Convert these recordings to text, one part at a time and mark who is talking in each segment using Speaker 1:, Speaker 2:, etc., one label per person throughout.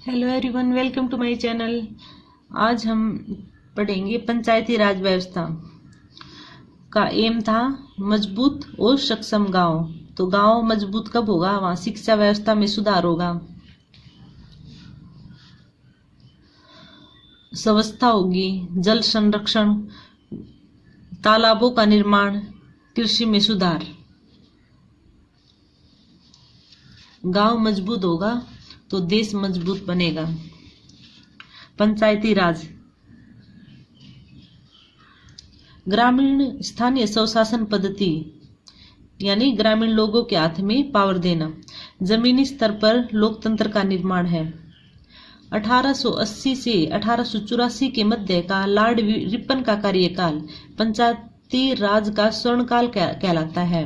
Speaker 1: Hello everyone, welcome to my channel. आज हम पढ़ेंगे पंचायती राज व्यवस्था का एम था मजबूत और सक्षम गांव। तो गांव मजबूत कब होगा? वहां शिक्षा व्यवस्था में सुधार होगा, स्वच्छता होगी, जल संरक्षण, तालाबों का निर्माण, कृषि में सुधार। गांव मजबूत होगा तो देश मजबूत बनेगा। पंचायती राज ग्रामीण स्थानीय स्वशासन पद्धति यानी ग्रामीण लोगों के हाथ में पावर देना। जमीनी स्तर पर लोकतंत्र का निर्माण है। 1880 से 1884 के मध्य का लॉर्ड रिपन का कार्यकाल पंचायती राज का स्वर्णकाल कहलाता है।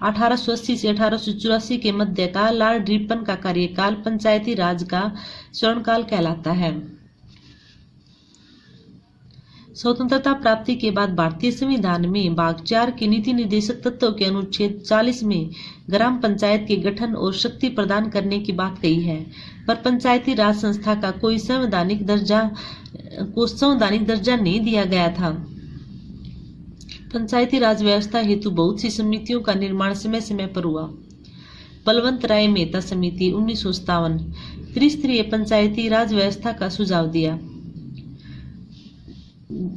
Speaker 1: 1880 से 1884 के मध्य का लॉर्ड रिपन का कार्यकाल पंचायती राज का स्वर्णकाल कहलाता है। स्वतंत्रता प्राप्ति के बाद भारतीय संविधान में भाग 4 के नीति निर्देशक तत्वों के अनुच्छेद 40 में ग्राम पंचायत के गठन और शक्ति प्रदान करने की बात कही है, पर पंचायती राज संस्था का कोई संवैधानिक दर्जा नहीं दिया गया था। पंचायती राज व्यवस्था हेतु बहुत सी समितियों का निर्माण समय समय पर हुआ। बलवंत राय मेहता समिति 1957 त्रिस्तरीय पंचायती राज व्यवस्था का सुझाव दिया।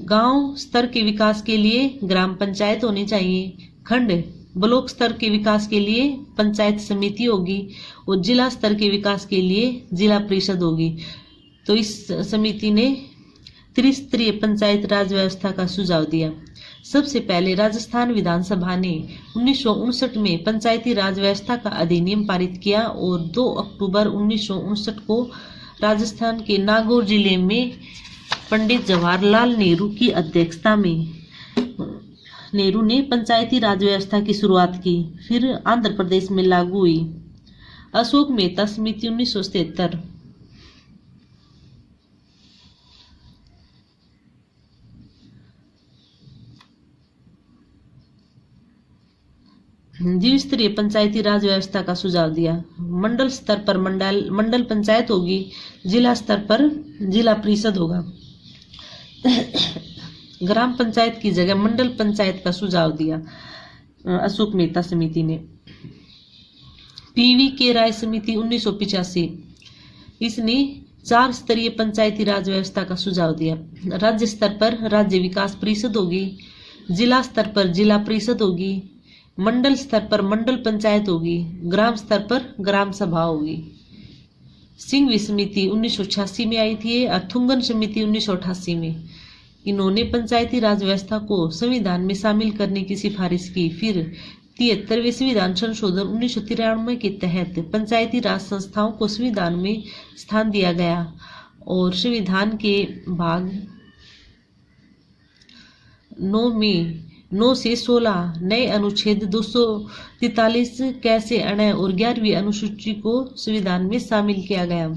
Speaker 1: गांव स्तर के विकास के लिए ग्राम पंचायत होनी चाहिए, खंड ब्लॉक स्तर के विकास के लिए पंचायत समिति होगी और जिला स्तर के विकास के लिए जिला परिषद होगी। तो इस समिति ने त्रिस्तरीय पंचायत राज व्यवस्था का सुझाव दिया। सबसे पहले राजस्थान विधानसभा ने 1959 में पंचायती राज व्यवस्था का अधिनियम पारित किया और 2 अक्टूबर 1959 को राजस्थान के नागौर जिले में पंडित जवाहरलाल नेहरू की अध्यक्षता में नेहरू ने पंचायती राज व्यवस्था की शुरुआत की, फिर आंध्र प्रदेश में लागू हुई। अशोक मेहता समिति 1973 द्विस्तरीय पंचायती राज व्यवस्था का सुझाव दिया। मंडल स्तर पर मंडल पंचायत होगी, जिला स्तर पर जिला परिषद होगा। ग्राम पंचायत की जगह मंडल पंचायत का सुझाव दिया अशोक मेहता समिति ने। पीवी के राय समिति 1985 इसने 4 स्तरीय पंचायती राज व्यवस्था का सुझाव दिया। राज्य स्तर पर राज्य विकास परिषद होगी, जिला स्तर पर जिला परिषद होगी, मंडल स्तर पर मंडल पंचायत होगी, ग्राम स्तर पर ग्राम सभा होगी। सिंघवी समिति 1986 में आई थी और थुंगन समिति 1988 में। इन्होंने पंचायती राज व्यवस्था को संविधान में शामिल करने की सिफारिश की। फिर 73वें संविधान संशोधन 1993 के तहत पंचायती राज संस्थाओं को संविधान में स्थान दिया गया और संविधान के भाग 9 से 16 नए अनुच्छेद 243 कैसे अण और 11वीं अनुसूची को संविधान में शामिल किया गया।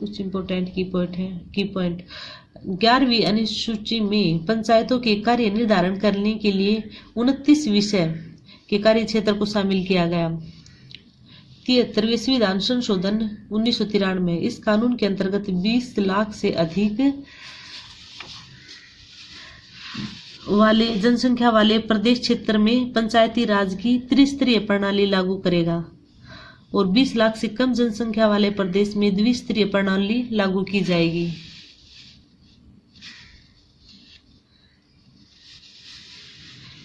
Speaker 1: कुछ इंपोर्टेंट की पॉइंट 11वीं अनुसूची में पंचायतों के कार्य निर्धारण करने के लिए 29 विषय के कार्य क्षेत्र को शामिल किया गया। 73वें संविधान संशोधन 1993 इस कानून के अंतर्गत 20 लाख से अधिक वाले जनसंख्या वाले प्रदेश क्षेत्र में पंचायती राज की त्रिस्तरीय प्रणाली लागू करेगा और 20 लाख से कम जनसंख्या वाले प्रदेश में द्विस्तरीय प्रणाली लागू की जाएगी।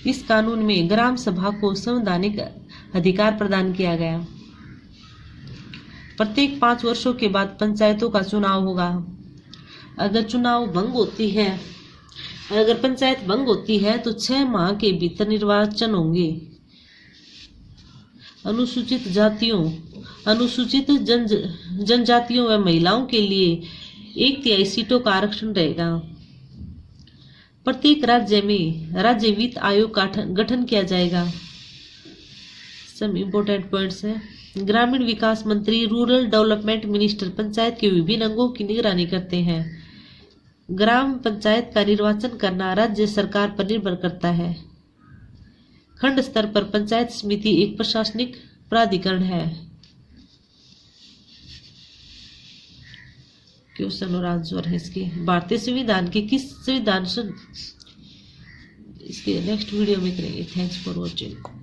Speaker 1: इस कानून में ग्राम सभा को संवैधानिक अधिकार प्रदान किया गया। प्रत्येक 5 वर्षों के बाद पंचायतों का चुनाव होगा। अगर पंचायत भंग होती है तो 6 माह के भीतर निर्वाचन होंगे। अनुसूचित जनजातियों व महिलाओं के लिए 1/3 सीटों का आरक्षण रहेगा। प्रत्येक राज्य में राज्य वित्त आयोग का गठन किया जाएगा। सब इम्पोर्टेंट पॉइंट्स हैं। ग्रामीण विकास मंत्री रूरल डेवलपमेंट मिनिस्टर पंचायत के विभिन्न अंगों की निगरानी करते हैं। ग्राम पंचायत का निर्वाचन करना राज्य सरकार पर निर्भर करता है। खंड स्तर पर पंचायत समिति एक प्रशासनिक प्राधिकरण है। क्वेश्चन और आंसर है इसके। भारतीय संविधान के किस संविधान इसके नेक्स्ट वीडियो में करेंगे। Thanks for watching.